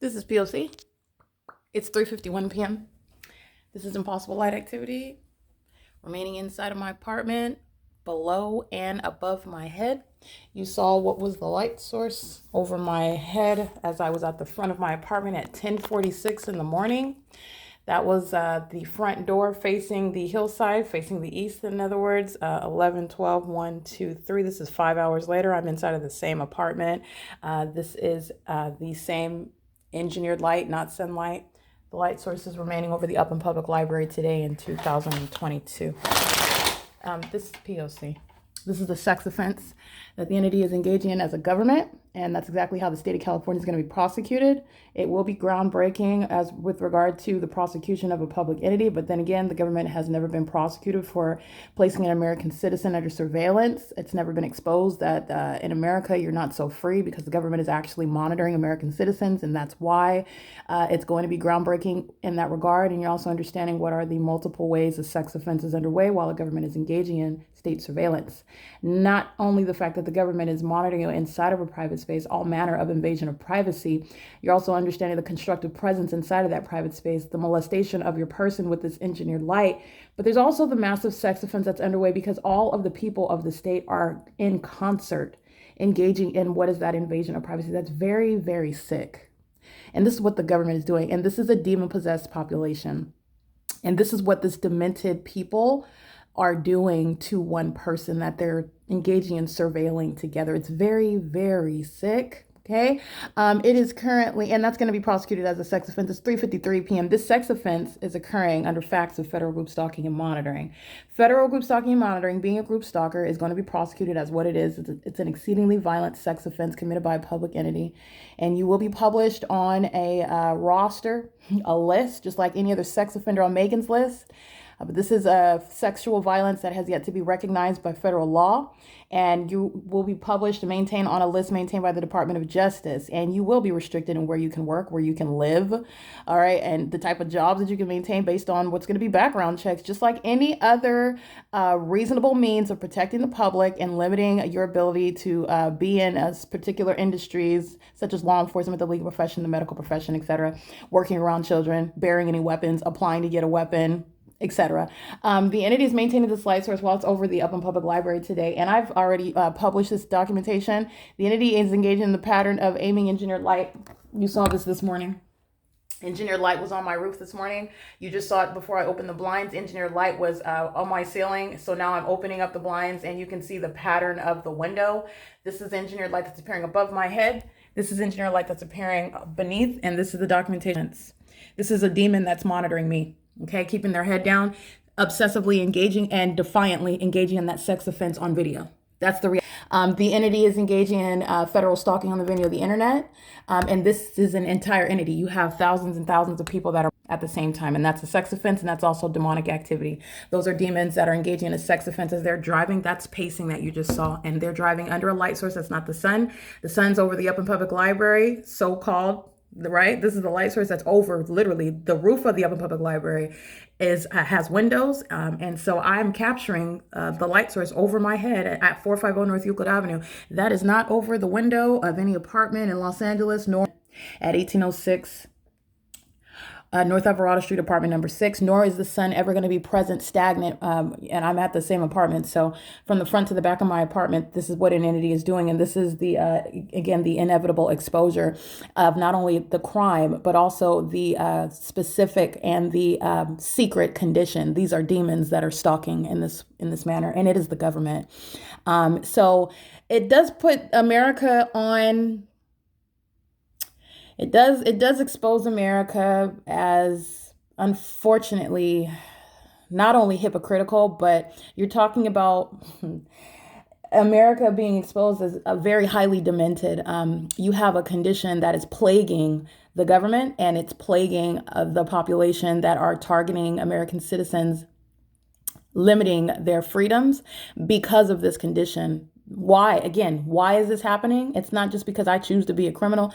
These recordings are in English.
This is P.O.C. It's 3:51 p.m. This is impossible light activity remaining inside of my apartment, below and above my head. You saw what was the light source over my head as I was at the front of my apartment at 10:46 in the morning. That was the front door facing the hillside, facing the east, in other words, 11, 12, 1, 2, 3. This is 5 hours later. I'm inside of the same apartment. This is the same engineered light, not sunlight. The light source is remaining over the Upland Public Library today in 2022. This is P.O.C. This is the sex offense that the entity is engaging in as a government, and that's exactly how the state of California is going to be prosecuted. It will be groundbreaking as with regard to the prosecution of a public entity, but then again, the government has never been prosecuted for placing an American citizen under surveillance. It's never been exposed that in America you're not so free because the government is actually monitoring American citizens, and that's why it's going to be groundbreaking in that regard. And you're also understanding what are the multiple ways a sex offense is underway while the government is engaging in state surveillance. Not only the fact that the government is monitoring you inside of a private space, all manner of invasion of privacy, you're also understanding the constructive presence inside of that private space, the molestation of your person with this engineered light. But there's also the massive sex offense that's underway because all of the people of the state are in concert engaging in what is that invasion of privacy. That's very, very sick. And this is what the government is doing. And this is a demon-possessed population. And this is what this demented people are doing to one person that they're engaging in surveilling together. It's very, very sick. Okay. It is currently, and that's going to be prosecuted as a sex offense. It's 3:53 p.m. This sex offense is occurring under facts of federal group stalking and monitoring. Federal group stalking and monitoring, being a group stalker, is going to be prosecuted as what it is. It's an exceedingly violent sex offense committed by a public entity, and you will be published on a roster, a list, just like any other sex offender on Megan's list. But this is a sexual violence that has yet to be recognized by federal law, and you will be published and maintained on a list maintained by the Department of Justice, and you will be restricted in where you can work, where you can live, all right, and the type of jobs that you can maintain based on what's going to be background checks, just like any other reasonable means of protecting the public and limiting your ability to be in particular industries such as law enforcement, the legal profession, the medical profession, etc., working around children, bearing any weapons, applying to get a weapon, etc. The entity is maintaining this light source while it's over the Upland Public Library today, and I've already published this documentation. The entity is engaging in the pattern of aiming engineered light. You saw this morning. Engineered light was on my roof this morning. You just saw it before I opened the blinds. Engineered light was on my ceiling. So now I'm opening up the blinds and you can see the pattern of the window. This is engineered light that's appearing above my head. This is engineered light that's appearing beneath. And this is the documentation. This is a demon that's monitoring me. Okay, keeping their head down, obsessively engaging and defiantly engaging in that sex offense on video. That's the the entity is engaging in federal stalking on the video of the internet. And this is an entire entity. You have thousands and thousands of people that are at the same time. And that's a sex offense. And that's also demonic activity. Those are demons that are engaging in a sex offense as they're driving. That's pacing that you just saw. And they're driving under a light source. That's not the sun. The sun's over the Upland Public Library, so-called. Right, this is the light source that's over literally the roof of the Upland Public Library has windows, and so I'm capturing the light source over my head at 450 North Euclid Avenue. That is not over the window of any apartment in Los Angeles, nor at 1806 North Alvarado Street, apartment number 6, nor is the sun ever going to be present stagnant. And I'm at the same apartment. So from the front to the back of my apartment, this is what an entity is doing. And this is the, again, the inevitable exposure of not only the crime, but also the specific and the secret condition. These are demons that are stalking in this manner, and it is the government. So it does put America on. It does expose America as, unfortunately, not only hypocritical, but you're talking about America being exposed as a very highly demented. You have a condition that is plaguing the government, and it's plaguing the population that are targeting American citizens, limiting their freedoms because of this condition. Why? Again, why is this happening? It's not just because I choose to be a criminal.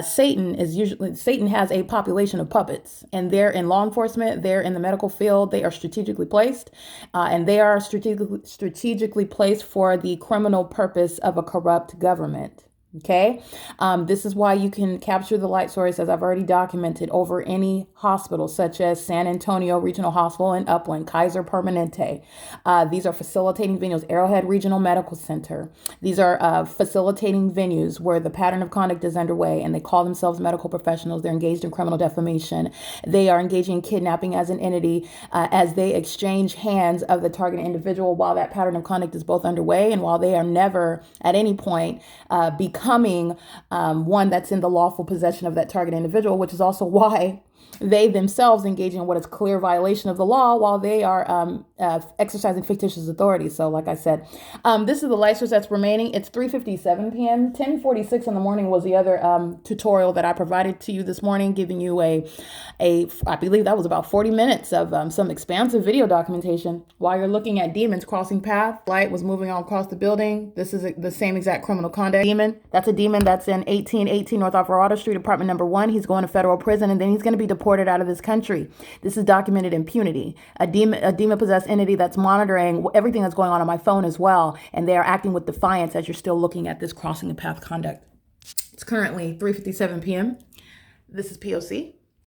Satan has a population of puppets, and they're in law enforcement, they're in the medical field, they are strategically placed, and they are strategically placed for the criminal purpose of a corrupt government. Okay, this is why you can capture the light source, as I've already documented, over any hospital, such as San Antonio Regional Hospital in Upland, Kaiser Permanente. These are facilitating venues, Arrowhead Regional Medical Center. These are facilitating venues where the pattern of conduct is underway, and they call themselves medical professionals. They're engaged in criminal defamation. They are engaging in kidnapping as an entity, as they exchange hands of the target individual while that pattern of conduct is both underway, and while they are never at any point becoming one that's in the lawful possession of that target individual, which is also why they themselves engage in what is clear violation of the law while they are exercising fictitious authority. So like I said, this is the light source that's remaining. It's 3:57 p.m. 10:46 in the morning was the other tutorial that I provided to you this morning, giving you I believe that was about 40 minutes of some expansive video documentation while you're looking at demons crossing path. Light was moving all across the building. This is the same exact criminal conduct demon. That's a demon that's in 1818 North Alvarado Street, apartment number 1. He's going to federal prison, and then he's going to be deported out of this country. This is documented impunity. A demon possessed entity that's monitoring everything that's going on my phone as well, and they are acting with defiance as you're still looking at this crossing the path conduct. It's currently 3:57 p.m. This is P.O.C.